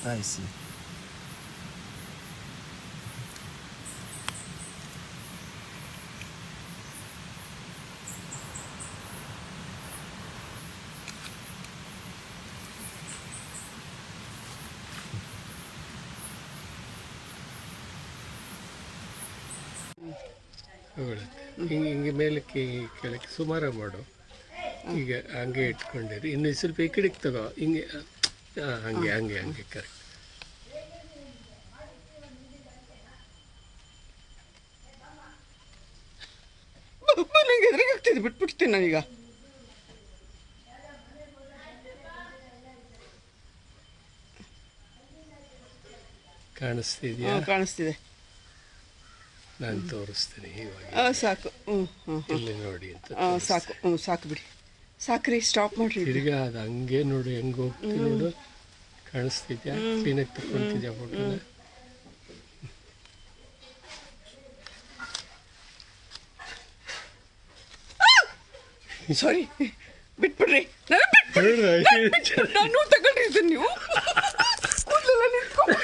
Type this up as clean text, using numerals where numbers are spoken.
I see. ಹಿಂಗೆ ಹಿಂಗೆ ಮೇಲಕ್ಕೆ ಕೆಳಕ್ಕೆ ಸುಮಾರು ಮಾಡು. ಈಗ ಹಂಗೆ ಇಟ್ಕೊಂಡಿರಿ. ಇನ್ನು ಸ್ವಲ್ಪ ಈ ಕಡೆಗೆ ತಗೋ. ಹಿಂಗೆ ಹಂಗೆ ಹಂಗೆ ಹಂಗೆ ಕರೆಕ್ಟ್. ನನಗೆ ಎದುರಿಗಾಗ್ತಿದೆ, ಬಿಟ್ಬಿಡ್ತೀನಿ ನಾನೀಗ. ಕಾಣಿಸ್ತಿದ್ಯಾ? ಕಾಣಿಸ್ತಿದೆ. ನಾನು ತೋರಿಸ್ತೀನಿ ಇವಾಗ. ಸಾಕು. ಇಲ್ಲಿ ನೋಡಿ ಅಂತ. ಸಾಕು. ಸಾಕು ಬಿಡಿ. ಸಾಕ್ರಿ, ಸ್ಟಾಪ್ ಮಾಡ್ರಿ. ತಿರ್ಗಾ ಅದು ಹಂಗೆ ನೋಡಿ ಹೆಂಗೆ ಹೋಗ್ತೀನಿ ನೋಡು. ಕಾಣಿಸ್ತಿದ್ಯಾ? ಕ್ಲೀನಾಗಿ ತಗೊಂತಿದ್ಯಾ ಫೋಟೋನ? ಸಾರಿ, ಬಿಟ್ಬಿಡ್ರಿ. ನಾನು ತಗೊಂಡಿರ್ತೀನಿ. ನೀವು ಕೂದಲೆಲ್ಲ ನಿಂತ್ಕೊಂಡು